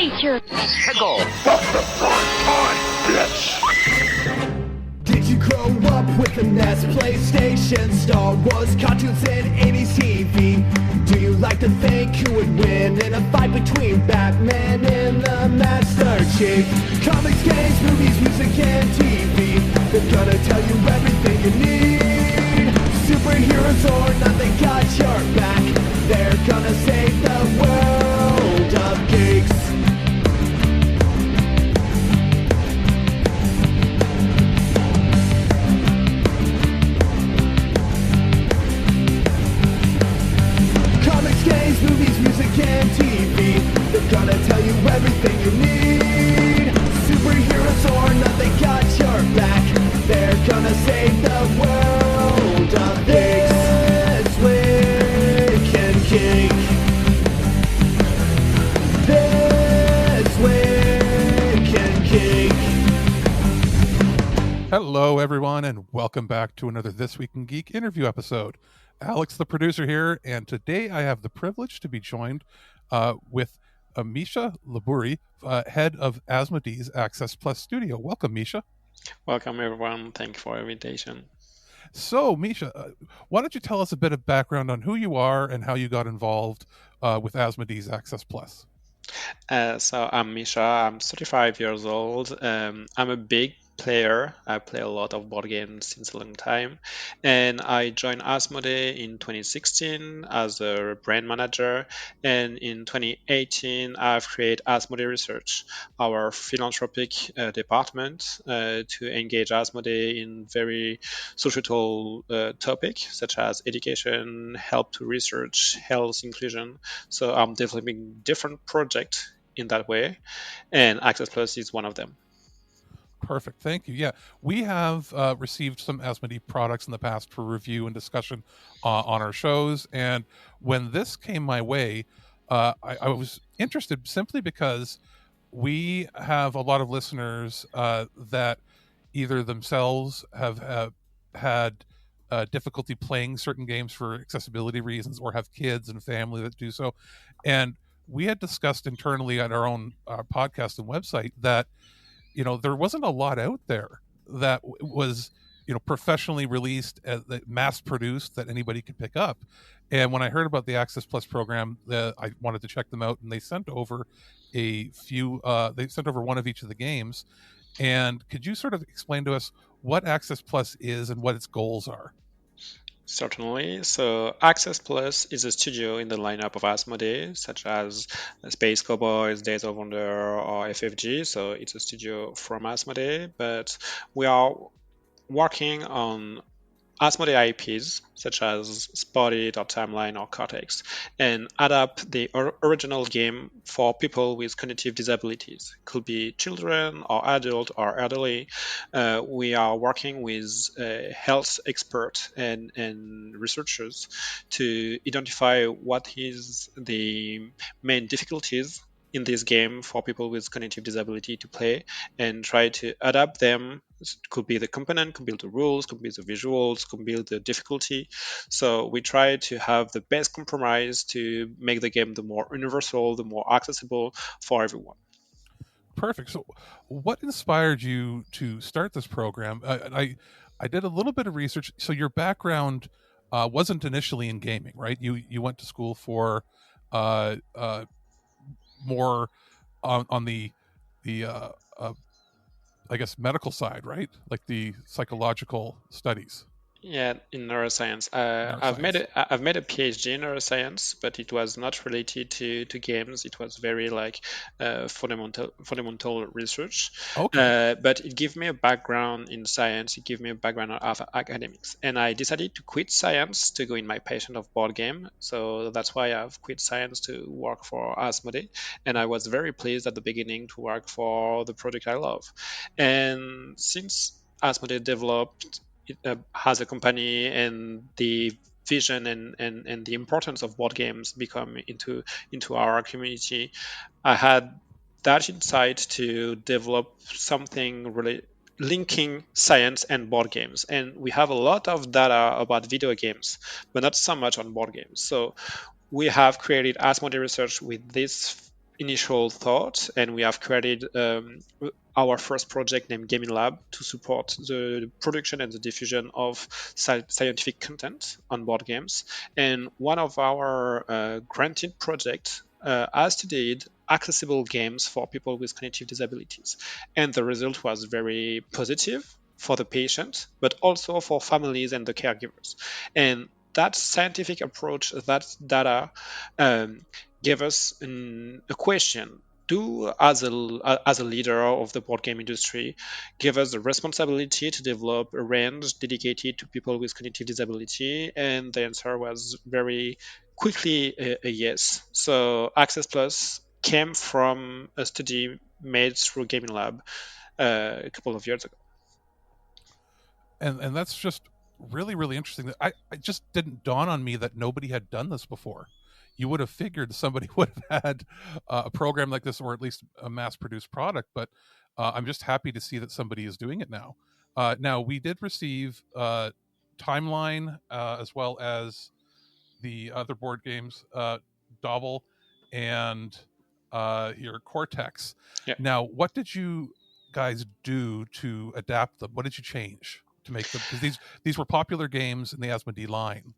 creature. Pickle. Did you grow up with the NES, PlayStation, Star Wars, cartoons, and 80s TV? Do you like to think who would win in a fight between Batman and the Master Chief? Comics, games, movies, music, and TV, they're gonna tell you everything you need. Superheroes or not, they got your back. They're gonna save the world of geeks. Games, movies, music, and TV, they're gonna tell you everything you need. Superheroes or not, they got your back. They're gonna save the world of This Week in Geek. This Week in Geek. Hello, everyone, and welcome back to another This Week in Geek interview episode. Alex, the producer here, and today I have the privilege to be joined with Micha Le Bourhis, head of Asmodee's Access Plus studio. Welcome, Micha. Welcome, everyone. Thank you for the invitation. So, Micha, why don't you tell us a bit of background on who you are and how you got involved with Asmodee's Access Plus? So I'm Micha. I'm 35 years old. I'm a big player. I play a lot of board games since a long time. And I joined Asmodee in 2016 as a brand manager. And in 2018, I've created Asmodee Research, our philanthropic department to engage Asmodee in very societal topics such as education, help to research, health, inclusion. So I'm developing different projects in that way. And Access Plus is one of them. Perfect. Thank you. Yeah, we have received some Asmodee products in the past for review and discussion on our shows. And when this came my way, I was interested simply because we have a lot of listeners that either themselves have had difficulty playing certain games for accessibility reasons or have kids and family that do so. And we had discussed internally at our own podcast and website that there wasn't a lot out there that was, professionally released, mass produced that anybody could pick up. And when I heard about the Access Plus program, I wanted to check them out, and they sent over a few. They sent over one of each of the games. And could you sort of explain to us what Access Plus is and what its goals are? Certainly. So Access Plus is a studio in the lineup of Asmodee, such as Space Cowboys, Days of Wonder, or FFG. So it's a studio from Asmodee, but we are working on Asmodee IPs, such as Spatial or Timeline or Cortex, and adapt the original game for people with cognitive disabilities. Could be children or adult or elderly. We are working with health experts and researchers to identify what is the main difficulties in this game for people with cognitive disability to play and try to adapt them. Could be the component, could be the rules, could be the visuals, could be the difficulty. So we try to have the best compromise to make the game the more universal, the more accessible for everyone. Perfect. So what inspired you to start this program? I did a little bit of research. So your background wasn't initially in gaming, right? You went to school for more on the I guess medical side, right? Like the psychological studies. Yeah, in neuroscience. I've made a PhD in neuroscience, but it was not related to games. It was very fundamental research. Okay. But it gave me a background in science. It gave me a background of academics, and I decided to quit science to go in my passion of board game. So that's why I've quit science to work for Asmodee, and I was very pleased at the beginning to work for the product I love. And since Asmodee developed has a company and the vision and the importance of board games become into our community, I had that insight to develop something really linking science and board games. And we have a lot of data about video games, but not so much on board games. So we have created Asmodee Research with this initial thought, and we have created our first project named Gaming Lab to support the production and the diffusion of scientific content on board games. And one of our granted projects has studied accessible games for people with cognitive disabilities. And the result was very positive for the patient, but also for families and the caregivers. And that scientific approach, that data, gave us a question. Do, as a leader of the board game industry, give us the responsibility to develop a range dedicated to people with cognitive disability? And the answer was very quickly a yes. So Access Plus came from a study made through Gaming Lab a couple of years ago. And that's just really, really interesting. I just didn't dawn on me that nobody had done this before. You would have figured somebody would have had a program like this, or at least a mass-produced product. But I'm just happy to see that somebody is doing it now. Now, we did receive Timeline, as well as the other board games, Dobble and your Cortex. Yeah. Now, what did you guys do to adapt them? What did you change to make them? Because these were popular games in the Asmodee line.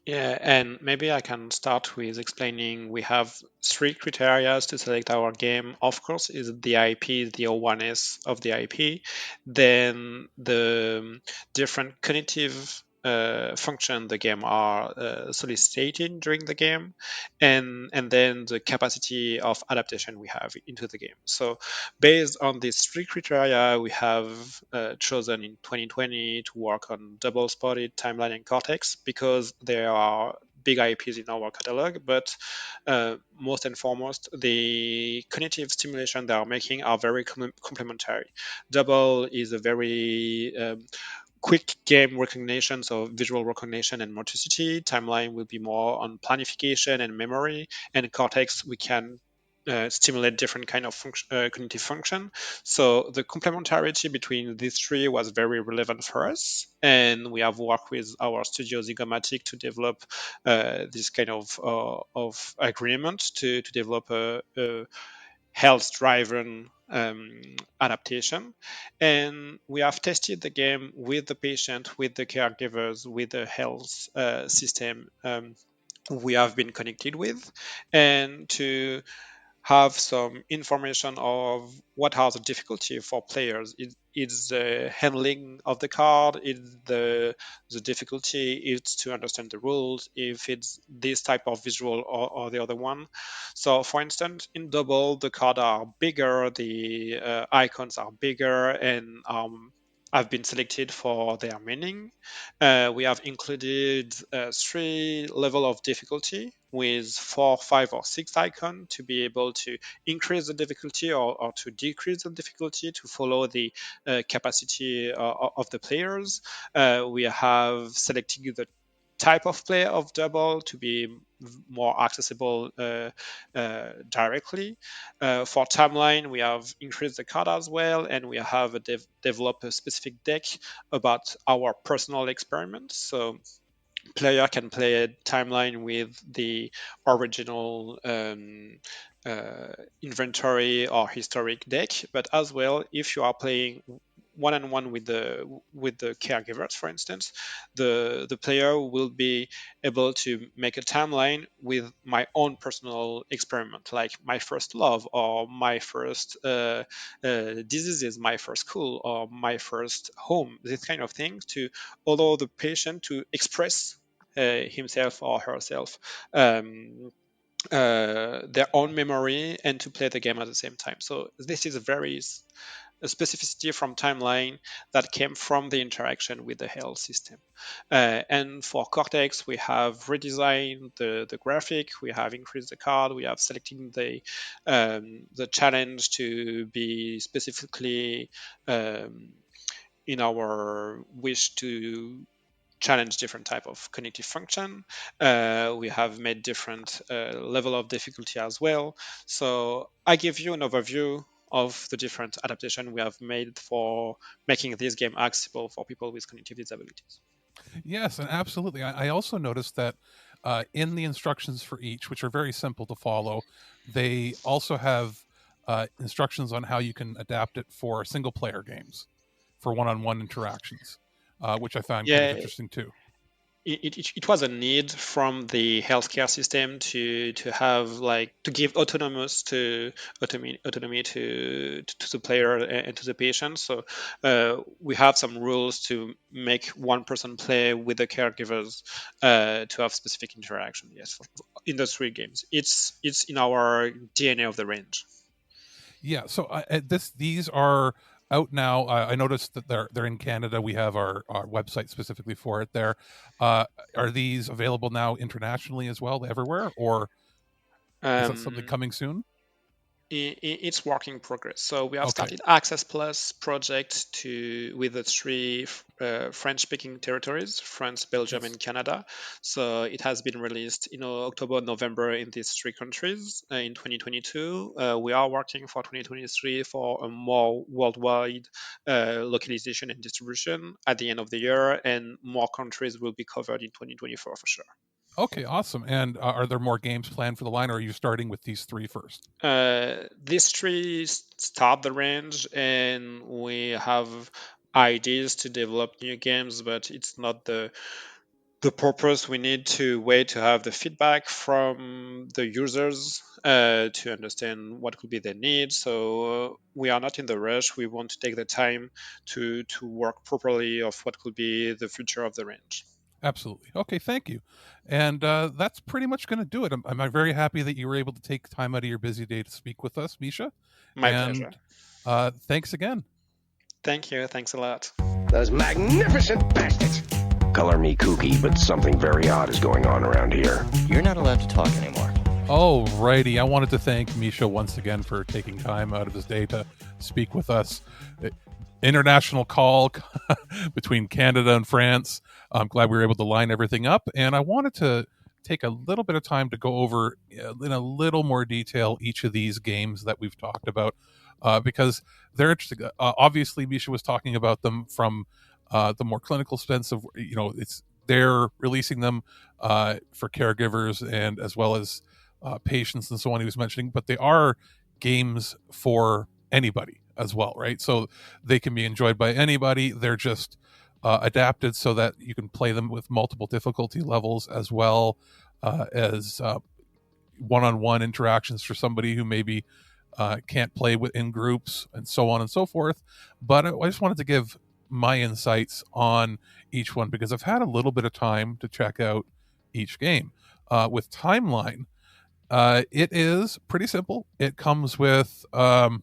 Yeah, and maybe I can start with explaining we have three criteria to select our game. Of course, is the IP, the awareness of the IP, then the different cognitive function the game are solicited during the game, and then the capacity of adaptation we have into the game. So based on these three criteria, we have chosen in 2020 to work on Double Spotted, Timeline, and Cortex because they are big IPs in our catalog, but most and foremost, the cognitive stimulation they are making are very complementary. Double is a very quick game recognition, so visual recognition and motricity. Timeline will be more on planification and memory, and Cortex we can stimulate different kind of cognitive function. So the complementarity between these three was very relevant for us, and we have worked with our studio Zygomatic to develop this kind of agreement to develop a health-driven adaptation. And we have tested the game with the patient, with the caregivers, with the health system we have been connected with, and to have some information of what are the difficulty for players. It's the handling of the card, it's the difficulty, it's to understand the rules, if it's this type of visual or the other one. So for instance, in Double, the cards are bigger, the icons are bigger, and have been selected for their meaning. We have included three level of difficulty with 4, 5, or 6 icons to be able to increase the difficulty or to decrease the difficulty to follow the capacity of the players. We have selected the type of play of Double to be more accessible directly. For Timeline, we have increased the card as well, and we have developed a specific deck about our personal experiments. So player can play a Timeline with the original inventory or historic deck, but as well, if you are playing one-on-one with the caregivers, for instance, the player will be able to make a Timeline with my own personal experiment, like my first love, or my first diseases, my first school, or my first home, this kind of thing, to allow the patient to express himself or herself their own memory and to play the game at the same time. So this is a specificity from Timeline that came from the interaction with the health system. And for Cortex, we have redesigned the graphic, we have increased the card, we have selected the challenge to be specifically in our wish to challenge different type of cognitive function. We have made different level of difficulty as well. So I give you an overview of the different adaptation we have made for making this game accessible for people with cognitive disabilities. Yes, and absolutely. I also noticed that in the instructions for each, which are very simple to follow, they also have instructions on how you can adapt it for single player games, for one-on-one interactions, which I found kind of Yeah, interesting too. it was a need from the healthcare system to have like to give autonomy to the player and to the patient. So we have some rules to make one person play with the caregivers to have specific interaction. Yes, for industry games, it's in our DNA of the range. Yeah, so these are out now. I noticed that they're in Canada. We have our website specifically for it there. Are these available now internationally as well, everywhere, or is that something Um, coming soon? it's work in progress. So we have Okay. started Access Plus project with the three French-speaking territories: France, Belgium, Yes. and Canada. So it has been released in October, November in these three countries in 2022. We are working for 2023 for a more worldwide localization and distribution at the end of the year, and more countries will be covered in 2024 for sure. Okay, awesome. And are there more games planned for the line, or are you starting with these three first? These three start the range, and we have ideas to develop new games, but it's not the purpose. We need to wait to have the feedback from the users to understand what could be their needs. So we are not in the rush. We want to take the time to work properly of what could be the future of the range. Absolutely. Okay, thank you. And that's pretty much going to do it. I'm very happy that you were able to take time out of your busy day to speak with us, Misha. My And pleasure. thanks again. Thank you. Thanks a lot. Those magnificent bastards. Color me kooky, but something very odd is going on around here. You're not allowed to talk anymore. Alrighty, I wanted to thank Misha once again for taking time out of his day to speak with us. International call between Canada and France. I'm glad we were able to line everything up, and I wanted to take a little bit of time to go over in a little more detail each of these games that we've talked about, because they're interesting. Obviously, Misha was talking about them from the more clinical sense of, they're releasing them for caregivers and as well as patients and so on. He was mentioning, but they are games for anybody as well, right? So they can be enjoyed by anybody. They're just adapted so that you can play them with multiple difficulty levels, as well as one-on-one interactions for somebody who maybe can't play in groups, and so on and so forth. But I just wanted to give my insights on each one because I've had a little bit of time to check out each game. With Timeline, it is pretty simple. It comes with I'm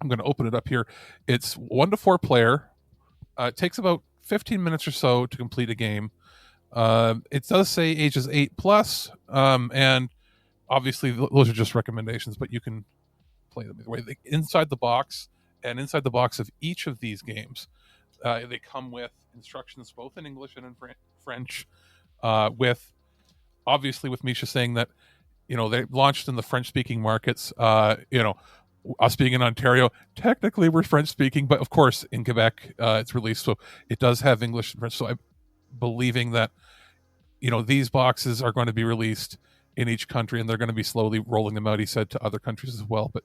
going to open it up here. It's 1 to 4 player. It takes about 15 minutes or so to complete a game. It does say ages 8 plus, and obviously those are just recommendations, but you can play them either way. Inside the box of each of these games, they come with instructions both in English and in French. With obviously with Misha saying that they launched in the French-speaking markets. Us being in Ontario, technically we're French speaking, but of course in Quebec it's released, so it does have English and French. So I'm believing that these boxes are going to be released in each country, and they're going to be slowly rolling them out, he said, to other countries as well. But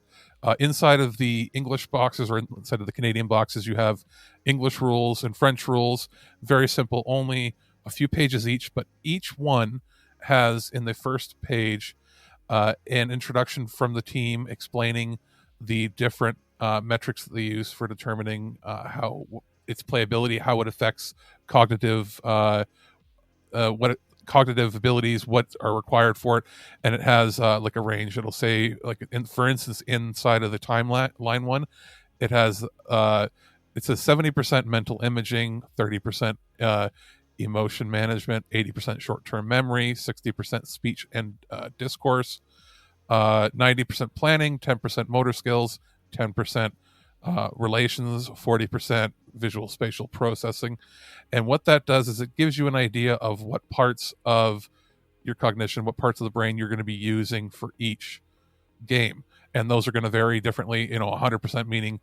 inside of the English boxes or inside of the Canadian boxes, you have English rules and French rules. Very simple, only a few pages each, but each one has in the first page an introduction from the team explaining the different metrics that they use for determining how its playability, how it affects cognitive cognitive abilities, what are required for it, and it has like a range. It'll say, like, for instance, inside of the timeline one, it has it says 70% mental imaging, 30% emotion management, 80% short-term memory, 60% speech and discourse, 90% planning, 10% motor skills, 10% relations, 40% visual spatial processing. And what that does is it gives you an idea of what parts of your cognition, what parts of the brain you're going to be using for each game. And those are going to vary differently. 100% meaning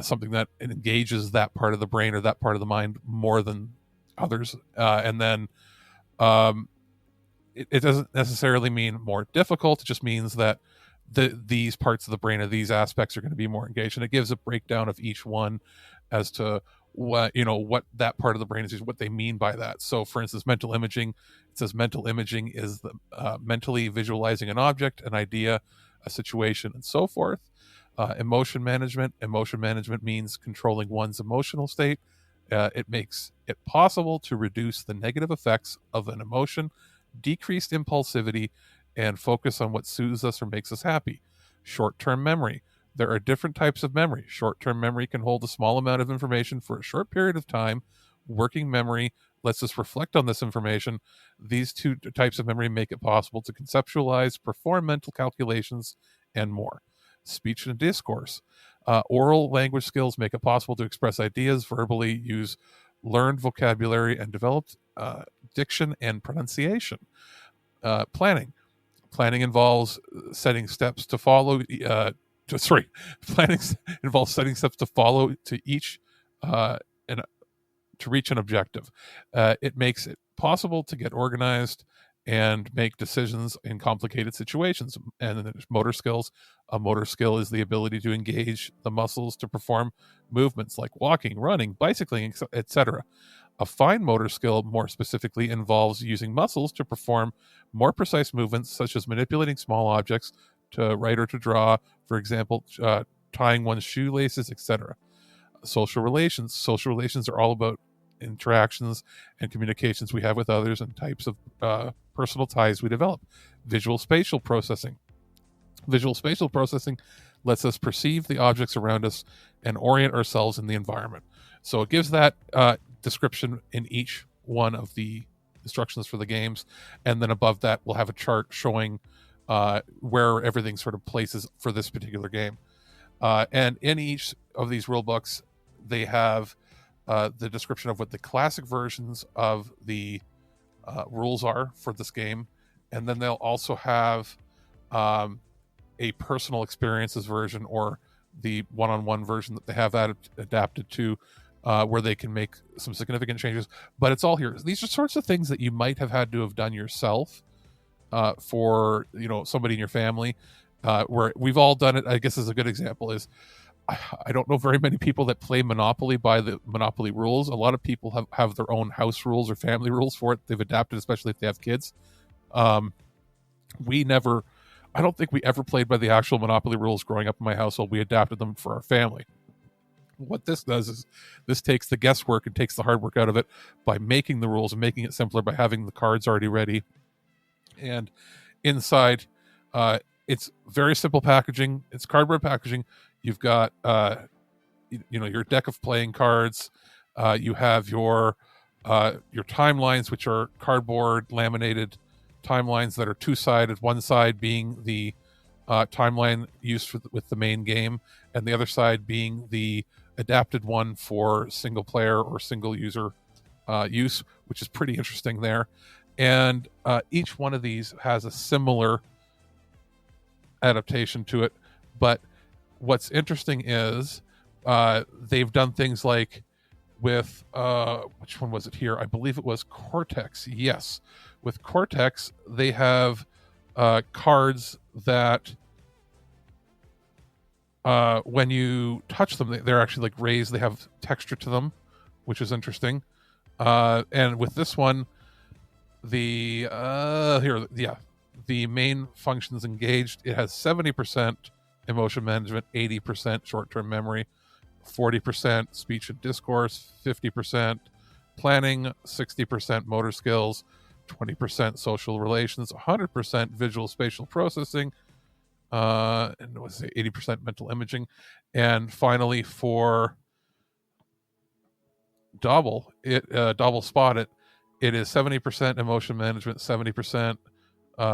something that engages that part of the brain or that part of the mind more than others. And then it doesn't necessarily mean more difficult. It just means that these parts of the brain, or these aspects, are going to be more engaged, and it gives a breakdown of each one as to what that part of the brain is, what they mean by that. So, for instance, mental imaging. It says mental imaging is the mentally visualizing an object, an idea, a situation, and so forth. Emotion management. Emotion management means controlling one's emotional state. It makes it possible to reduce the negative effects of an emotion, decreased impulsivity, and focus on what soothes us or makes us happy. Short-term memory. There are different types of memory. Short-term memory can hold a small amount of information for a short period of time. Working memory lets us reflect on this information. These two types of memory make it possible to conceptualize, perform mental calculations, and more. Speech and discourse. Oral language skills make it possible to express ideas verbally, use learned vocabulary, and developed diction and pronunciation. Planning. Planning involves setting steps to follow. Planning involves setting steps to follow to each and to reach an objective. It makes it possible to get organized and make decisions in complicated situations. And then there's motor skills. A motor skill is the ability to engage the muscles to perform movements like walking, running, bicycling, etc. A fine motor skill, more specifically, involves using muscles to perform more precise movements, such as manipulating small objects to write or to draw, for example, tying one's shoelaces, etc. Social relations. Social relations are all about interactions and communications we have with others and types of personal ties we develop. Visual spatial processing. Visual spatial processing lets us perceive the objects around us and orient ourselves in the environment. So it gives that description in each one of the instructions for the games, and then above that we'll have a chart showing where everything sort of places for this particular game. And in each of these rule books, they have the description of what the classic versions of the rules are for this game, and then they'll also have a personal experiences version, or the one-on-one version that they have adapted to, where they can make some significant changes. But it's all here. These are sorts of things that you might have had to have done yourself for somebody in your family, where we've all done it. I guess as a good example is, I don't know very many people that play Monopoly by the Monopoly rules. A lot of people have their own house rules or family rules for it. They've adapted, especially if they have kids. I don't think we ever played by the actual Monopoly rules growing up in my household. We adapted them for our family. What this does is this takes the guesswork and takes the hard work out of it by making the rules and making it simpler by having the cards already ready. And inside, it's very simple packaging. It's cardboard packaging. You've got your deck of playing cards. You have your timelines, which are cardboard laminated timelines that are two-sided, one side being the timeline used with the main game, and the other side being the adapted one for single player or single user use, which is pretty interesting there. And each one of these has a similar adaptation to it, but what's interesting is they've done things like with which one was it here? I believe it was Cortex. Yes, with Cortex they have cards that when you touch them, they're actually like raised. They have texture to them, which is interesting. And with this one, the main functions engaged. It has 70% emotion management, 80% short-term memory, 40% speech and discourse, 50% planning, 60% motor skills, 20% social relations, 100% visual spatial processing, and let's say 80% mental imaging. And finally, for double spot it is 70% emotion management, 70%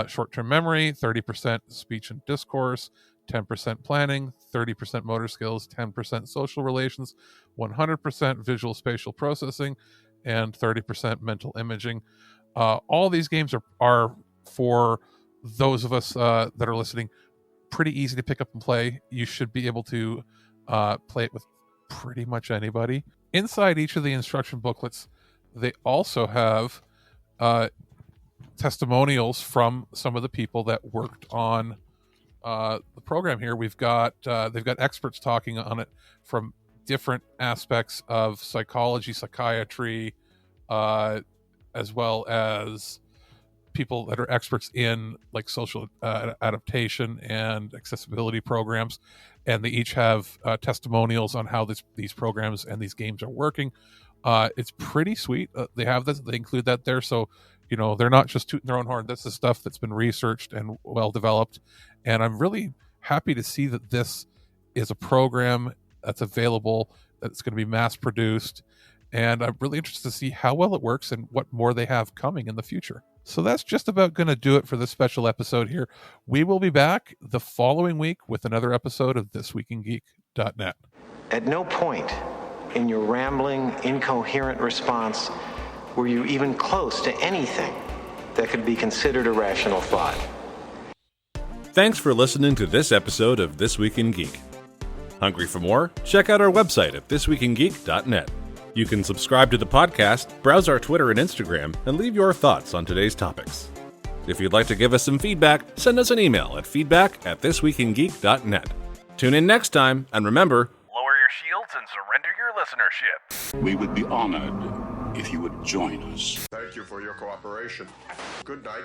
short-term memory, 30% speech and discourse, 10% planning, 30% motor skills, 10% social relations, 100% visual spatial processing, and 30% mental imaging. All these games are for those of us that are listening, pretty easy to pick up and play. You should be able to play it with pretty much anybody. Inside each of the instruction booklets, they also have testimonials from some of the people that worked on the program here. We've got they've got experts talking on it from different aspects of psychology, psychiatry, as well as people that are experts in like social adaptation and accessibility programs, and they each have testimonials on how these programs and these games are working. It's pretty sweet. They have this, they include that there, so they're not just tooting their own horn. This is stuff that's been researched and well developed, and I'm really happy to see that this is a program that's available, that's going to be mass produced, and I'm really interested to see how well it works and what more they have coming in the future. So that's just about going to do it for this special episode here. We will be back the following week with another episode of ThisWeekInGeek.net. At no point in your rambling, incoherent response were you even close to anything that could be considered a rational thought. Thanks for listening to this episode of This Week in Geek. Hungry for more? Check out our website at ThisWeekInGeek.net. You can subscribe to the podcast, browse our Twitter and Instagram, and leave your thoughts on today's topics. If you'd like to give us some feedback, send us an email at feedback@thisweekingeek.net. Tune in next time, and remember, lower your shields and surrender your listenership. We would be honored if you would join us. Thank you for your cooperation. Good night.